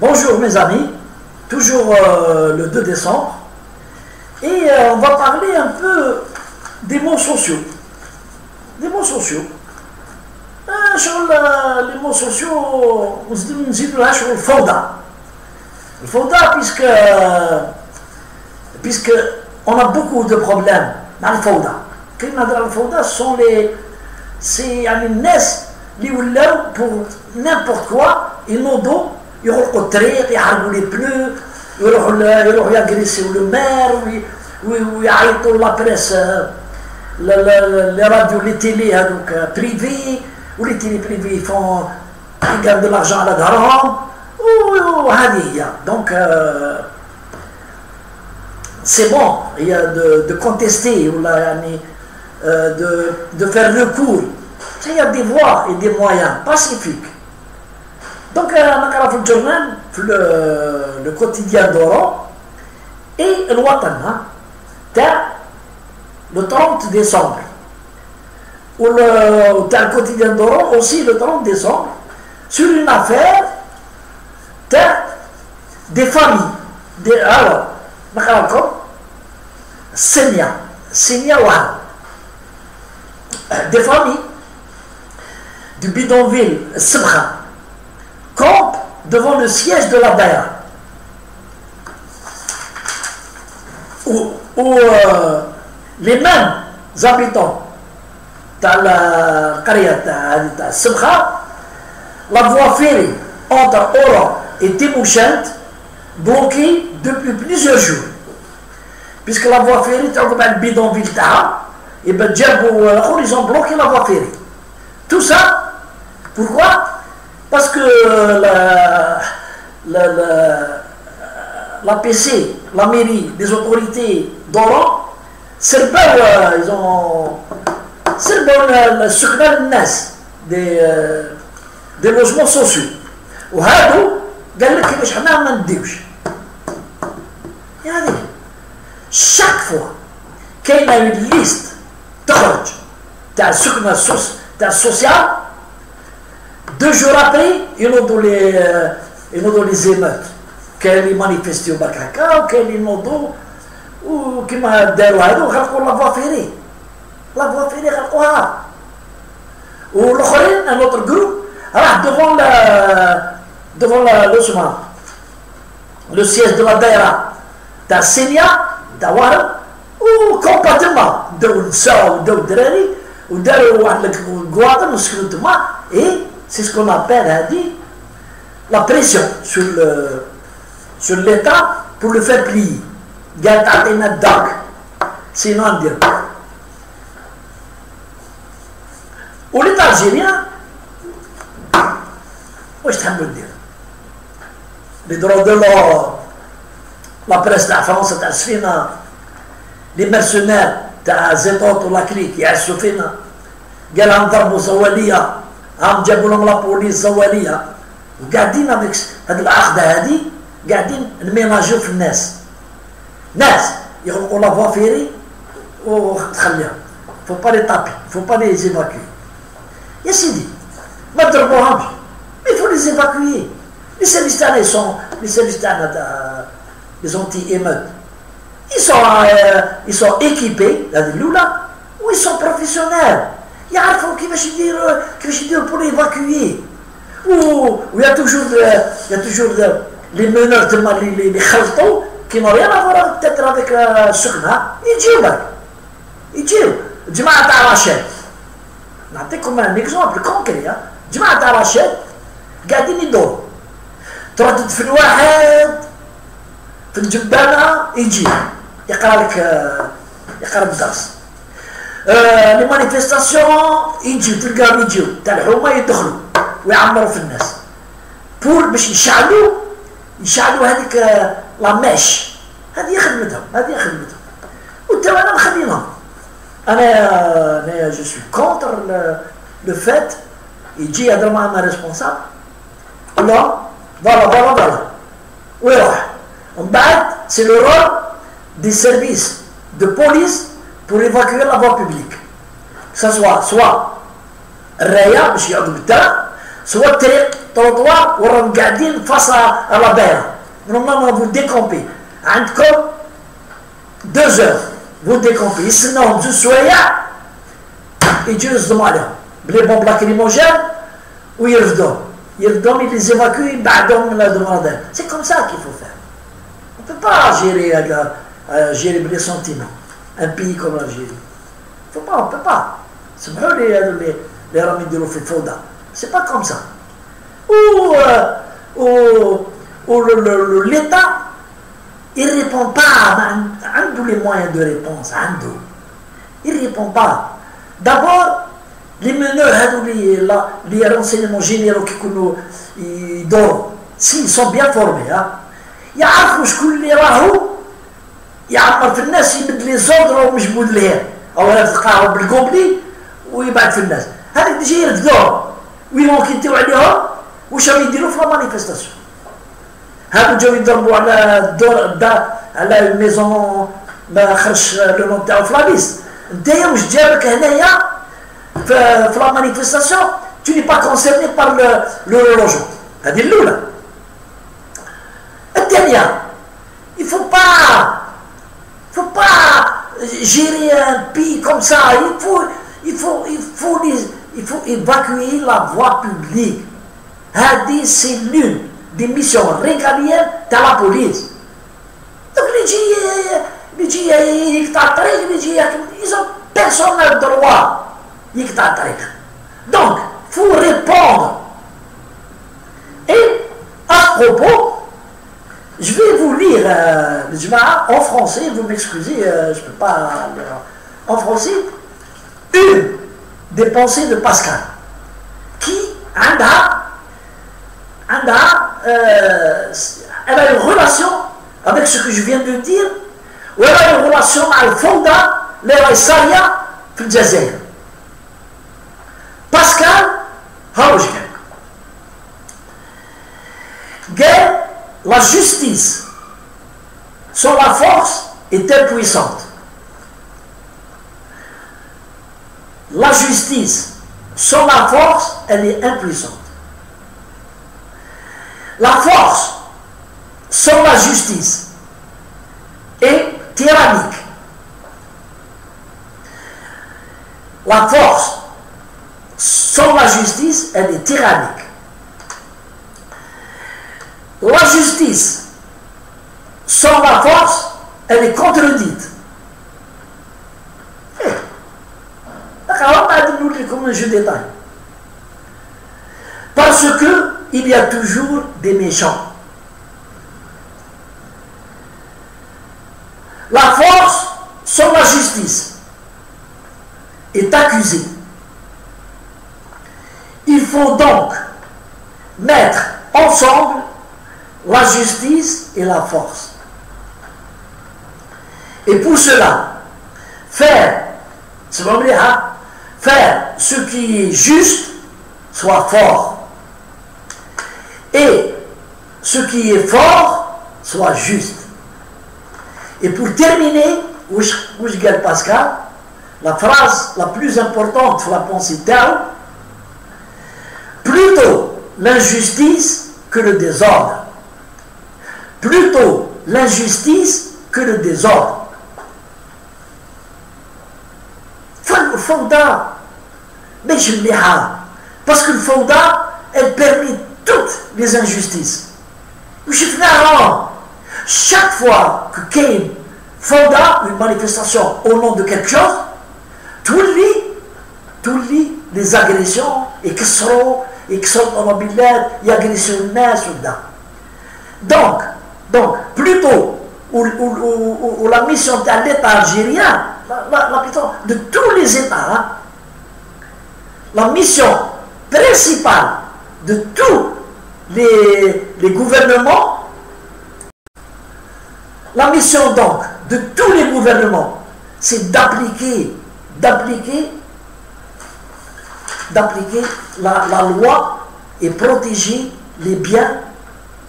Bonjour mes amis, toujours le 2 décembre, et on va parler un peu des mots sociaux. Des mots sociaux. Sur les mots sociaux, on se dit là sur le fauda. Le fauda, puisque on a beaucoup de problèmes dans le fauda. Quand on a dans le fauda, c'est les NES, pour n'importe quoi, ils n'ont d'eau. يروحوا الطريق يحرقوا لي بلو يروحوا يجريسيو لو مير ويعيطوا لا بريس لي راديو لي تيلي هذوك بريفي ولي تيلي بريفي فون يقردوا لارجون على ظهرهم وهذه هي دونك سي بون هي دو كونتيستي ولا يعني de faire recours. Il y a des voies et des moyens pacifiques. Donc, on a fait le journal, le quotidien d'Oran, et le Watana, le 30 décembre. Ou le quotidien d'Oran aussi le 30 décembre, sur une affaire des familles. Alors, on a Senia Wahab. Des familles du bidonville Sebra. Campe devant le siège de la Daïra, où les mêmes habitants de la Qaria de Sebra, la voie ferrée entre Oran et Timouchent bloquée depuis plusieurs jours. Puisque la voie ferrée, le bidonville, et ben ils ont bloqué la voie ferrée. Tout ça, pourquoi? Parce que la PC, la mairie, les autorités d'Oran, c'est ils ont le secret des logements sociaux. وهادو قال لك كيفاش حنا ما نديوش. يعني chaque fois كاينه une liste تخرج تاع السكنة تاع السوسيال. 2 jours après, ils ont dans les émeutes. Qu'ils manifestent au Bakaka, ou qu'ils ont ou qui m'a dit la voie ferrée. La voie ferrée, ou l'autre, un autre groupe, devant le siège de la Daïra, de Senia, d'Awara, ou complètement, de Sao, de Drari, ou de Guadam, et c'est ce qu'on appelle la pression sur l'État pour le faire plier. Sinon, on dit. Ou l'État algérien, moi je t'aime le dire. Les droits de l'or, la presse de la France, les mercenaires, Zetot ou la clique, il y a Soufina, Galan Darbo Zawalia. عم جابوا لهم لابوليس زواليه وقاعدين هذيك هذه العقده هذه قاعدين نميناجيو في الناس يغلقوا لا فوا فيري وتخليها فو با لي طابي فو با لي زيفاكوي يا سيدي ما تضربوهمش مي فو لي زيفاكوي لي سيرفيس تاعنا لي سيرفيس تاعنا لي زونتي ايموت ils sont équipés هذه الاولى و ils sont professionnels. يعرفوا كيفاش يديروا pour évacuer. Il y a toujours les meneurs تما اللي خلطوا qui n'ont rien à voir peut-être avec السكنة يجيو جماعة تاع رشاد. نعطيكم ان اكزومبل كونكري. جماعة تاع رشاد قاعدين يدوروا تردد في الواحد في الجبانة يجي يقرا الدرس. les manifestations يجيو تلقاهم يجيو تاع الحومه يدخلوا ويعمروا في الناس بور باش يشعلوا هذيك لا ميش. هذه خدمتهم وتوا انا مخلينهم. انا جو سوي كونتر لو فات يجي يهضر مع ما ريسبونسابل لا فوالا ويروح ومن بعد سي لو رول دي سيرفيس دو بوليس pour évacuer la voie publique. Que ce soit الرايه باش يقعدوا بالدار، سواء الطريق trottoir وراهم قاعدين face à la mer. Normalement vous décampez. عندكم 2 heures. Vous décampez. يستناوهم 2 سوايع يجوا يصدموا عليهم بلي بومب لاكريموجين ويرفدوهم. يرفدوهم ils les évacuent يبعدوهم من هذا المرض. C'est comme ça qu'il faut faire. On ne peut pas gérer les sentiments. Un pays comme l'Algérie. On ne peut pas. C'est mieux les ramis de l'Offifoda. C'est pas comme ça. Ou l'État, il ne répond pas. Il a les moyens de réponse. Il ne répond pas. D'abord, les meneurs, les renseignements généraux qui dorment, s'ils sont bien formés, يعرفوا شكون اللي راهو يعمر في الناس يمد لي زود راهو مجبود ليه او تلقاه بالكومبلي ويبعد في الناس هذاك ديجا يرفدوهم وينكيتيو عليهم واش راهم يديروا في لا مانيفيستاسيون هادو جاو يضربوا على الدار على الميزون ما خرجش لو نون تاعو في لابيس نتايا واش جابك هنايا في لا مانيفيستاسيون tu n'es pas concerné par le logement هذه الاولى il ne faut pas gérer un pays comme ça. Il faut évacuer la voie publique. C'est l'une des missions régaliennes de la police. Donc ils ont personne le droit. Donc, il faut répondre. Et à ce propos, je vais vous lire en français, vous m'excusez, je ne peux pas lire en français, une des pensées de Pascal, qui elle a une relation avec ce que je viens de dire, ou elle a une relation avec Fouda, l'Iraïsaria, في الجزائر. Pascal, la justice, sans la force, est impuissante. La justice, sans la force, elle est impuissante. La force, sans la justice, est tyrannique. La force, sans la justice, elle est tyrannique. La justice, sans la force, elle est contredite. Comme je détaille. Parce que il y a toujours des méchants. La force, sans la justice, est accusée. Il faut donc mettre ensemble la justice et la force. Et pour cela, faire ce qui est juste soit fort. Et ce qui est fort soit juste. Et pour terminer, Pascal, la phrase la plus importante de la pensée Tao, plutôt l'injustice que le désordre. Plutôt l'injustice que le désordre. Fouda, mais je l'ai parce que le Fouda, elle permet toutes les injustices. Chaque fois que Kane Fouda, une manifestation au nom de quelque chose, tous les agressions, et qui seront automobiles, et agressions donc, plutôt, où la mission de l'État algérien, de tous les États, la mission principale de tous les gouvernements, la mission donc de tous les gouvernements, c'est d'appliquer la loi et protéger les biens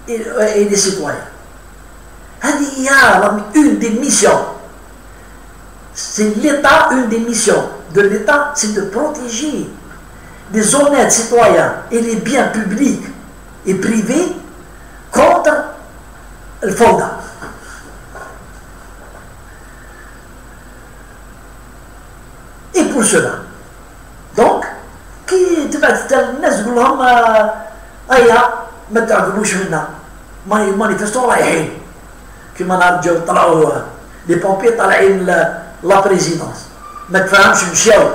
et les citoyens. Il y a une des missions. C'est l'État, une des missions de l'État, c'est de protéger les honnêtes citoyens et les biens publics et privée contre le fondant. Et pour cela, donc, qui تبع الناس تقول لهم هيا ما تعقبوش منا مانيفستون رايحين كيما نهار جاو طلعوا لي بومبي طالعين لا بريزيدونس ما تفهمش مشاو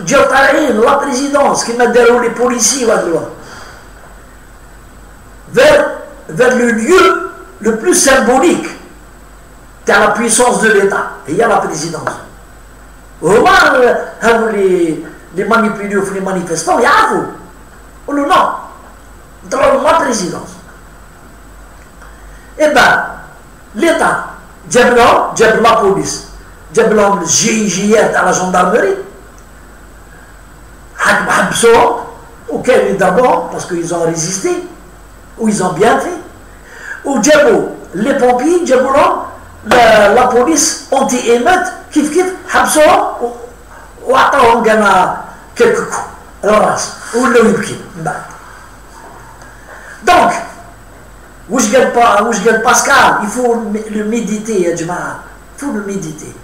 جاو طالعين لا بريزيدونس كيما داروا لي بوليسي وهاد الوقت vers le lieu le plus symbolique de la puissance de l'État, il y a la présidence. هما هادو les manipulés les manifestants يعرفوا يقولوا non نطلعوا la présidence. Eh ben l'État جاب la police جاب لهم الجيات على gendarmerie حبسوهم وكانوا يضربوهم parce qu'ils ont résisté ou ils ont bien fait ou جابوا les pompiers جابوا لهم la police anti-émeute كيف حبسوهم وعطاهم كان quelques coups على الراس ولاو يبكي من بعد. Donc واش قال باسكال il faut le méditer يا جماعه il faut le méditer.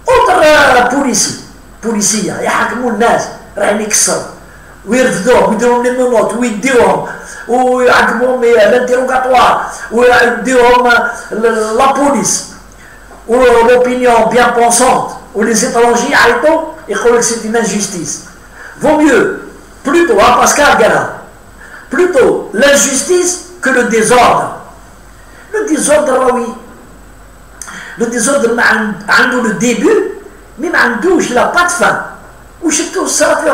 autre بوليسيه يحكموا الناس راهم يكسروا ويرفدوهم ويديروا لي منوط ويديوهم ويعاقبوهم الانتيروغاتوار ويديوهم لا بوليس l'opinion bien pensante ou les étrangers يعيطوا يقولوا que c'est une injustice. Vaut mieux plutôt Pascal Gana plutôt l'injustice que le désordre. Le désordre oui le désordre عنده le début mais ما عندوش la pas de fin. وشفتوا الصراط في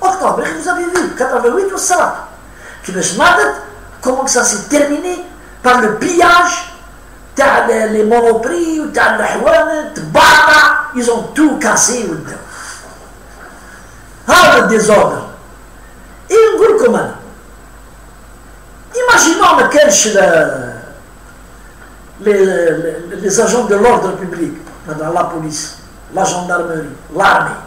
octobre vous avez vu 88 والصراط كيفاش ناضت comment ça s'est terminé par le pillage تاع les monoprix وتاع الحوانت باطا ils ont tout cassé ودا هذا الديزوردر. اي نقول لكم انا imaginons ما كانش les agents de l'ordre public la police la gendarmerie l'armée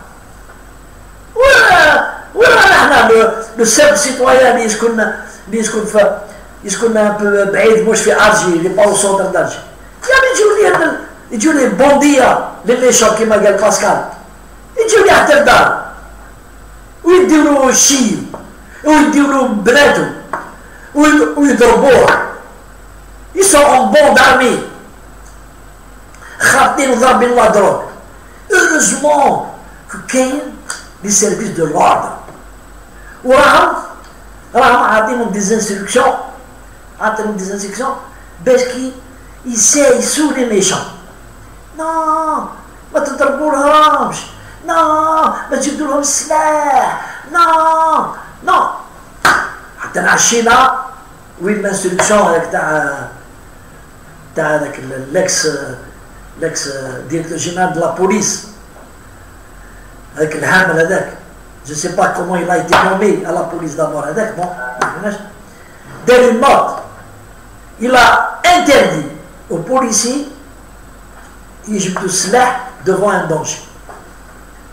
ولا نحن le simple citoyen اللي يسكن un peu بعيد مش في ارجي اللي باو سونتر دارجي يعني يجوا لي بونديا لي ميشون كيما قال باسكال يجوا لي حتى الدار ويديو له الشيب ويديو له بناتو ويضربوه ils sont en bande armée خاطين وضاربين لا دروك. heureusement que كاين les services de l'ordre وراهم عاطينهم des instructions باش كي يسايسوا لي ميشون. نو ما تضربولهمش نو ما تجبدوا لهم السلاح نو حتى عشينا وين الانستركسيون هذاك تاع هذاك الاكس ديريكتور جينيرال دو لا بوليس هذاك الهامل هذاك je sais pas comment il a été nommé à la police d'abord هذاك bon dès une note il a interdit aux policiers يجبدوا السلاح devant un danger.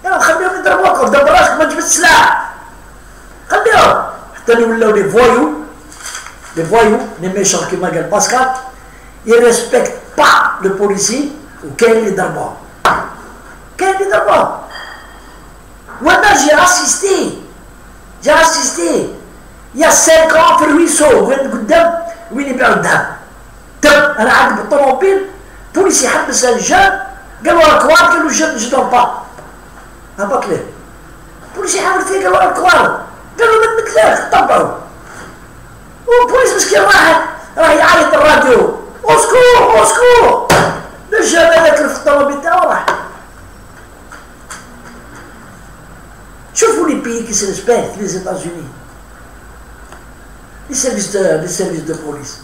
يلا خليهم يضربوكم دبر راسك ما تجبد السلاح خليهم حتى اللي ولاو لي فوايو لي ميشون كيما قال باسكال ils respectent pas le policier وكاين اللي يضربوه وانا j'ai assisté il y a 5 ans في الويسو وين قدام وين يبيعوا الذهب انا عاقب الطوموبيل بوليسي حبس الرجال قالوا الكوار قالوا je dors pas هبط ليه بوليسي حاول فيه قالوا الكوار قالوا ما نكلاش طبعوا والبوليس مسكين راه يعيط الراديو اسكو الرجال هذاك في الطوموبيل تاعو راح. شوفوا les pays qui se respectent, les États-Unis, les services de police.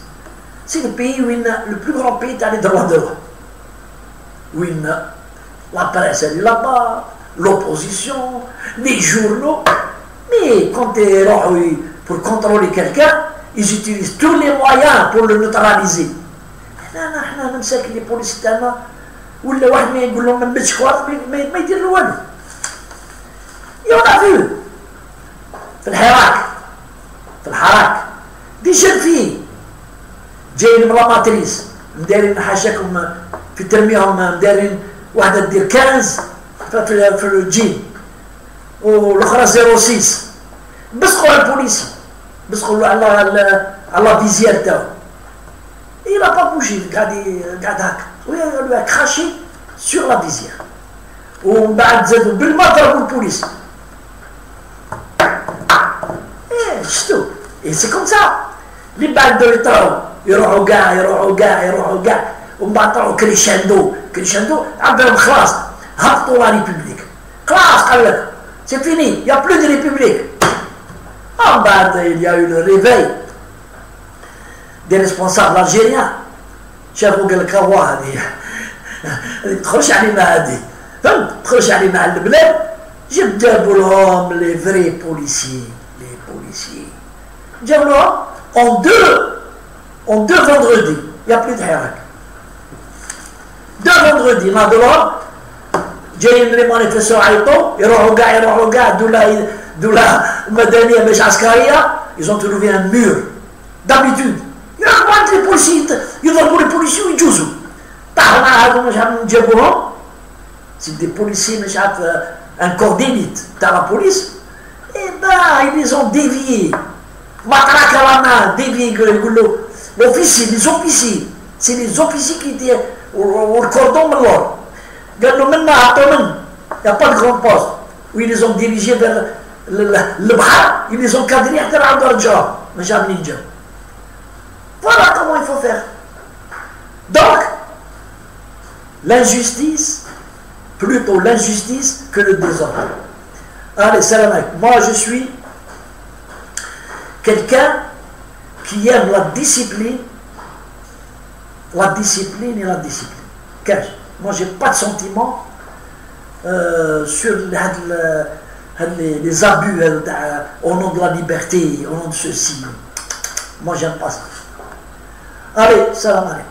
C'est le pays où il a le plus grand pays dans les droits de l'homme. Où il a la presse, elle est là-bas, l'opposition, les journaux. Mais quand pour contrôler quelqu'un, ils utilisent tous les moyens pour le neutraliser. احنا نمسك لي بوليس تاعنا ولا واحد ما يقول لهم ما نبتش كوارت ما يدير له والو. Et on a vu في الحراك دي جون في جايين من لاماتريس مدارين حاشاكم في ترميهم مدارين واحدة دير 15 في الجيم والاخرى 06 بسقوا على البوليسي بسقوا له على فيزيال تاعو il a pas bougé قاعد هكا ويا كراشي سور لا فيزيال ومن بعد زادوا بالما ضربوا البوليس شفتوا اي سي كوم سا اللي بعد يطلعوا يروحوا كاع ومن بعد طلعوا كريشاندو عبرهم خلاص هبطوا لا ريبوبليك خلاص قال لك سي فيني يا بلو دي ريبوبليك ومن بعد il y a eu le réveil des responsables algériens شافوا قال لك هو هذه تخرج علينا هذه فهمت تخرج علينا على البلاد جابوا لهم لي فري بوليسيي جابوا لهم en deux vendredis il y a plus de حراك deux vendredis ناضوا جايين لي مانيفيستو عيطوا يروحوا كاع دولة مدنية مش عسكرية ils ont trouvé un mur d'habitude يركبوا عند لي بوليسيين يضربوا لي بوليسيين ويجوزوا طاحوا مع هذو مش عارف جابوهم سي دي بوليسيين مش عارف ان كور ديليت تاع لا بوليس اي با ils les ont déviés matraque à la main déviés يقولوا l'officier les officiers c'est les officiers qui étaient au cordon من l'or قالوا منا عطوا من il n'y a pas de grand poste où ils les ont dirigés vers البحر ils les ont cadrés حتى لعندو رجعوا مش عارف منين جاو voilà comment il faut faire donc l'injustice plutôt l'injustice que le désordre. Allez, salam alaikum. Moi, je suis quelqu'un qui aime la discipline et la discipline. Moi, j'ai pas de sentiment sur les abus au nom de la liberté, au nom de ceci. Moi, j'aime pas ça. Allez, salam alaikum.